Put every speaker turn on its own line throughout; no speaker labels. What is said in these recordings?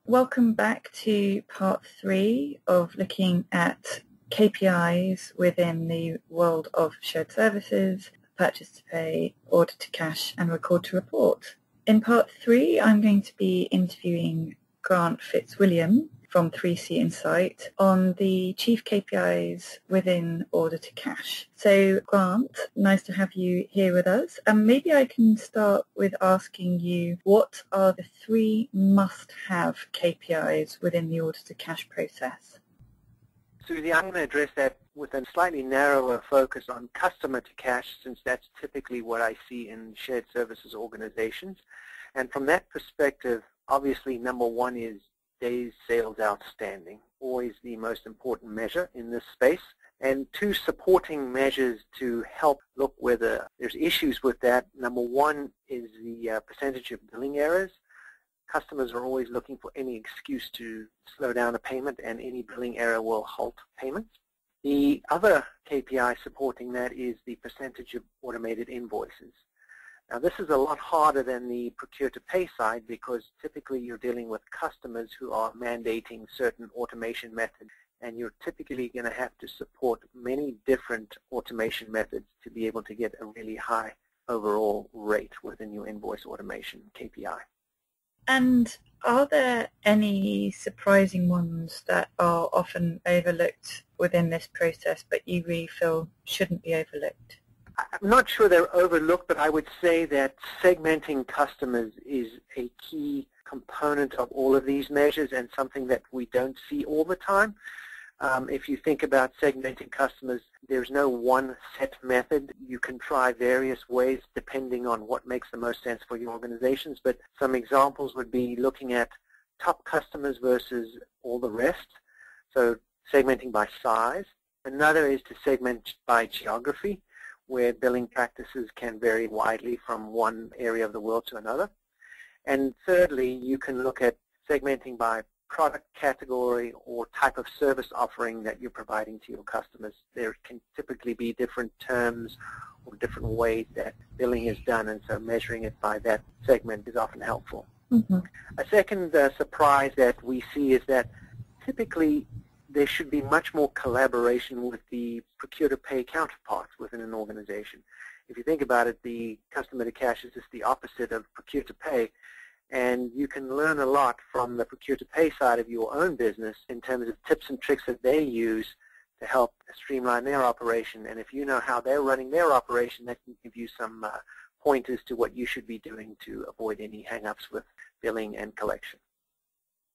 Welcome back to part 3 of looking at KPIs within the world of shared services, purchase to pay, order to cash, and record to report. In part 3, I'm going to be interviewing Grant Fitzwilliam from 3C Insight on the chief KPIs within order to cash. So Grant, nice to have you here with us. And maybe I can start with asking you, what are the 3 must-have KPIs within the order to cash process?
Susie, I'm going to address that with a slightly narrower focus on customer to cash, since that's typically what I see in shared services organizations. And from that perspective, obviously number 1 is days sales outstanding, always the most important measure in this space. And 2 supporting measures to help look whether there's issues with that. Number 1 is the percentage of billing errors. Customers are always looking for any excuse to slow down a payment, and any billing error will halt payments. The other KPI supporting that is the percentage of automated invoices. Now, this is a lot harder than the procure-to-pay side, because typically you're dealing with customers who are mandating certain automation methods, and you're typically going to have to support many different automation methods to be able to get a really high overall rate within your invoice automation KPI.
And are there any surprising ones that are often overlooked within this process, but you really feel shouldn't be overlooked?
I'm not sure they're overlooked, but I would say that segmenting customers is a key component of all of these measures, and something that we don't see all the time. If you think about segmenting customers, there's no one set method. You can try various ways depending on what makes the most sense for your organizations, but some examples would be looking at top customers versus all the rest, so segmenting by size. Another is to segment by geography, where billing practices can vary widely from one area of the world to another. And thirdly, you can look at segmenting by product category or type of service offering that you're providing to your customers. There can typically be different terms or different ways that billing is done, and so measuring it by that segment is often helpful.
Mm-hmm.
A second surprise that we see is that typically there should be much more collaboration with the procure-to-pay counterparts within an organization. If you think about it, the customer-to-cash is just the opposite of procure-to-pay, and you can learn a lot from the procure-to-pay side of your own business in terms of tips and tricks that they use to help streamline their operation. And if you know how they're running their operation, that can give you some pointers to what you should be doing to avoid any hang-ups with billing and collection.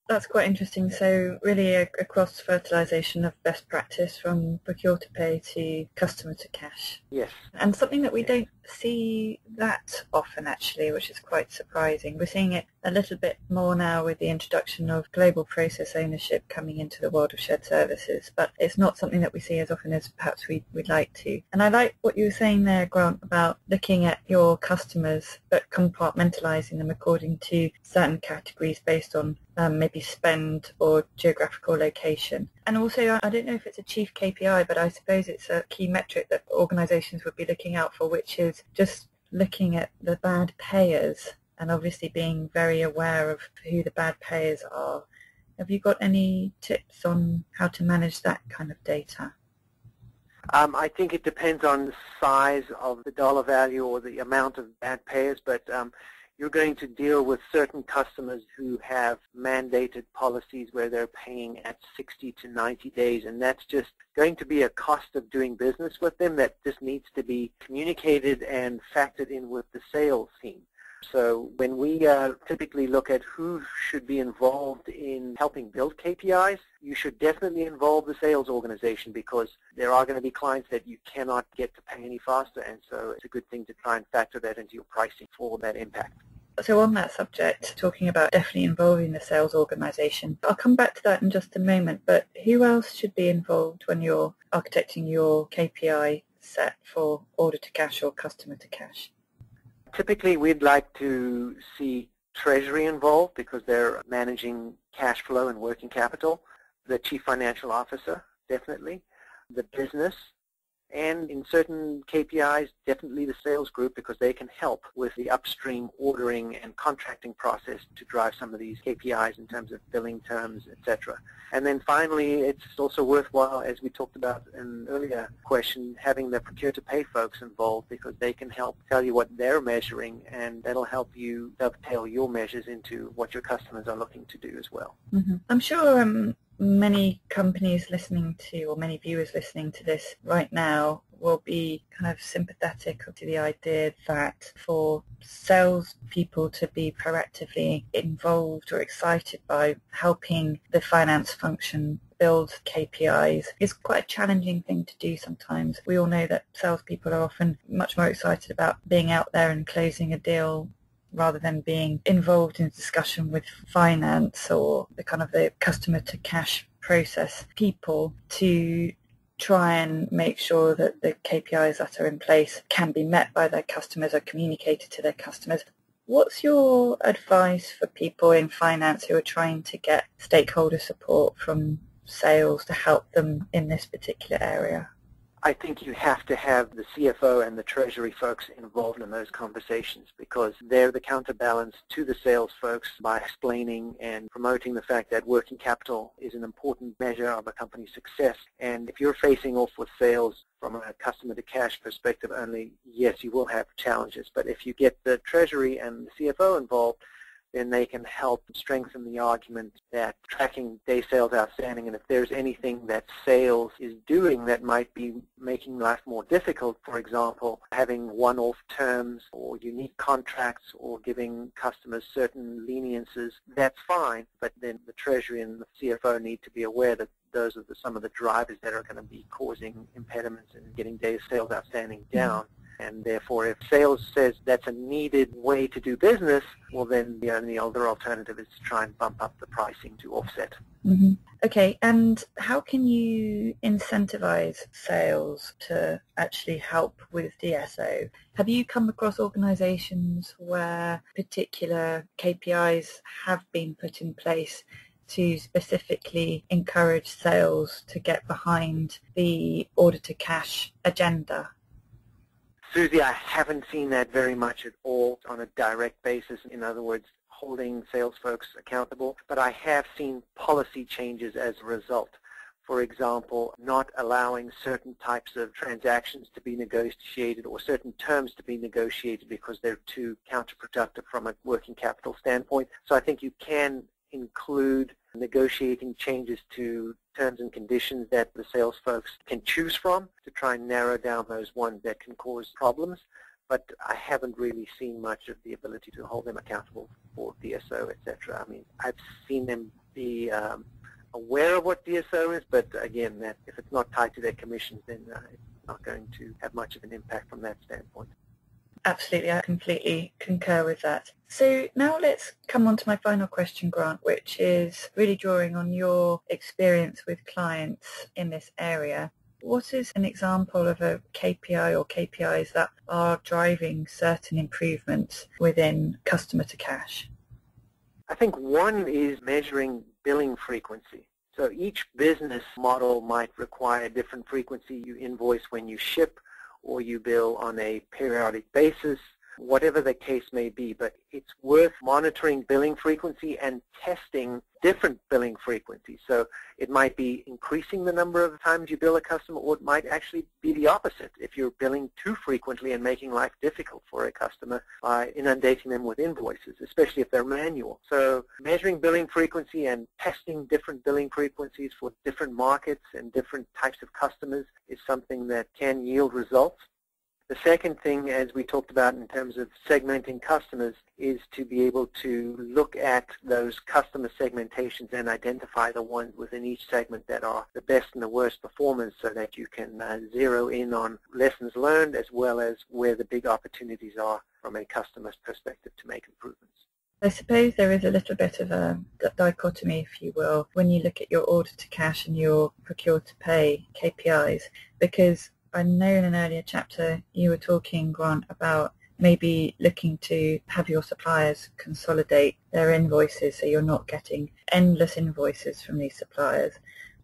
That's quite interesting. So really a cross-fertilization of best practice from procure to pay to customer to cash.
Yes.
And something that we don't see that often, actually, which is quite surprising. We're seeing it a little bit more now with the introduction of global process ownership coming into the world of shared services, but it's not something that we see as often as perhaps we'd like to. And I like what you were saying there, Grant, about looking at your customers but compartmentalizing them according to certain categories based on maybe spend or geographical location. And also, I don't know if it's a chief KPI, but I suppose it's a key metric that organizations would be looking out for, which is just looking at the bad payers and obviously being very aware of who the bad payers are. Have you got any tips on how to manage that kind of data?
I think it depends on the size of the dollar value or the amount of bad payers, but you're going to deal with certain customers who have mandated policies where they're paying at 60 to 90 days, and that's just going to be a cost of doing business with them that just needs to be communicated and factored in with the sales team. So when we typically look at who should be involved in helping build KPIs, you should definitely involve the sales organization, because there are going to be clients that you cannot get to pay any faster, and so it's a good thing to try and factor that into your pricing for that impact.
So on that subject, talking about definitely involving the sales organization, I'll come back to that in just a moment, but who else should be involved when you're architecting your KPI set for order to cash or customer to cash?
Typically, we'd like to see Treasury involved, because they're managing cash flow and working capital. The Chief Financial Officer, definitely. The business, and in certain KPIs, definitely the sales group, because they can help with the upstream ordering and contracting process to drive some of these KPIs in terms of billing terms, etc. And then finally, it's also worthwhile, as we talked about in an earlier question, having the procure-to-pay folks involved, because they can help tell you what they're measuring, and that'll help you dovetail your measures into what your customers are looking to do as well.
Mm-hmm. I'm sure many companies listening to, or many viewers listening to this right now, will be kind of sympathetic to the idea that for salespeople to be proactively involved or excited by helping the finance function build KPIs is quite a challenging thing to do sometimes. We all know that salespeople are often much more excited about being out there and closing a deal rather than being involved in a discussion with finance or the kind of the customer to cash process people to try and make sure that the KPIs that are in place can be met by their customers or communicated to their customers. What's your advice for people in finance who are trying to get stakeholder support from sales to help them in this particular area?
I think you have to have the CFO and the treasury folks involved in those conversations, because they're the counterbalance to the sales folks by explaining and promoting the fact that working capital is an important measure of a company's success. And if you're facing off with sales from a customer to cash perspective only, yes, you will have challenges. But if you get the treasury and the CFO involved, then they can help strengthen the argument that tracking day sales outstanding, and if there's anything that sales is doing that might be making life more difficult, for example, having one-off terms or unique contracts or giving customers certain leniences, that's fine, but then the Treasury and the CFO need to be aware that those are some of the drivers that are going to be causing impediments in getting day sales outstanding down. And therefore, if sales says that's a needed way to do business, well, then the only other alternative is to try and bump up the pricing to offset.
Mm-hmm. Okay, and how can you incentivize sales to actually help with DSO? Have you come across organizations where particular KPIs have been put in place to specifically encourage sales to get behind the order-to-cash agenda?
Susie, I haven't seen that very much at all on a direct basis. In other words, holding sales folks accountable. But I have seen policy changes as a result. For example, not allowing certain types of transactions to be negotiated or certain terms to be negotiated because they're too counterproductive from a working capital standpoint. So I think you can include negotiating changes to terms and conditions that the sales folks can choose from to try and narrow down those ones that can cause problems. But I haven't really seen much of the ability to hold them accountable for DSO, etc. I mean, I've seen them be aware of what DSO is, but again, that if it's not tied to their commissions, then it's not going to have much of an impact from that standpoint.
Absolutely, I completely concur with that. So now let's come on to my final question, Grant, which is really drawing on your experience with clients in this area. What is an example of a KPI or KPIs that are driving certain improvements within customer to cash?
I think one is measuring billing frequency. So each business model might require a different frequency. You invoice when you ship, or you bill on a periodic basis, whatever the case may be. But it's worth monitoring billing frequency and testing different billing frequencies. So it might be increasing the number of times you bill a customer, or it might actually be the opposite if you're billing too frequently and making life difficult for a customer by inundating them with invoices, especially if they're manual. So measuring billing frequency and testing different billing frequencies for different markets and different types of customers is something that can yield results. The second thing, as we talked about in terms of segmenting customers, is to be able to look at those customer segmentations and identify the ones within each segment that are the best and the worst performers, so that you can zero in on lessons learned as well as where the big opportunities are from a customer's perspective to make improvements.
I suppose there is a little bit of a dichotomy, if you will, when you look at your order to cash and your procure to pay KPIs, because I know in an earlier chapter you were talking, Grant, about maybe looking to have your suppliers consolidate their invoices so you're not getting endless invoices from these suppliers.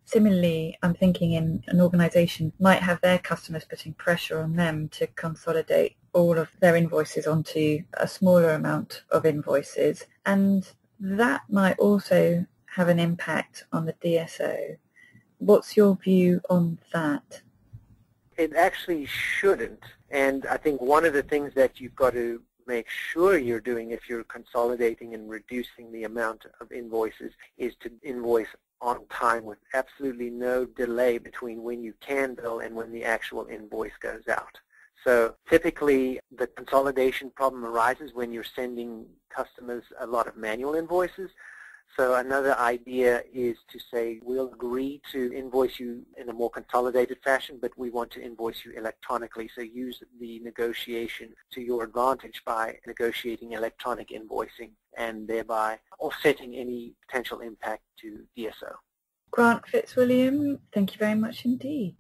Similarly, I'm thinking in an organisation might have their customers putting pressure on them to consolidate all of their invoices onto a smaller amount of invoices, and that might also have an impact on the DSO. What's your view on that?
It actually shouldn't, and I think one of the things that you've got to make sure you're doing if you're consolidating and reducing the amount of invoices is to invoice on time with absolutely no delay between when you can bill and when the actual invoice goes out. So typically the consolidation problem arises when you're sending customers a lot of manual invoices. So another idea is to say, we'll agree to invoice you in a more consolidated fashion, but we want to invoice you electronically. So use the negotiation to your advantage by negotiating electronic invoicing and thereby offsetting any potential impact to DSO.
Grant Fitzwilliam, thank you very much indeed.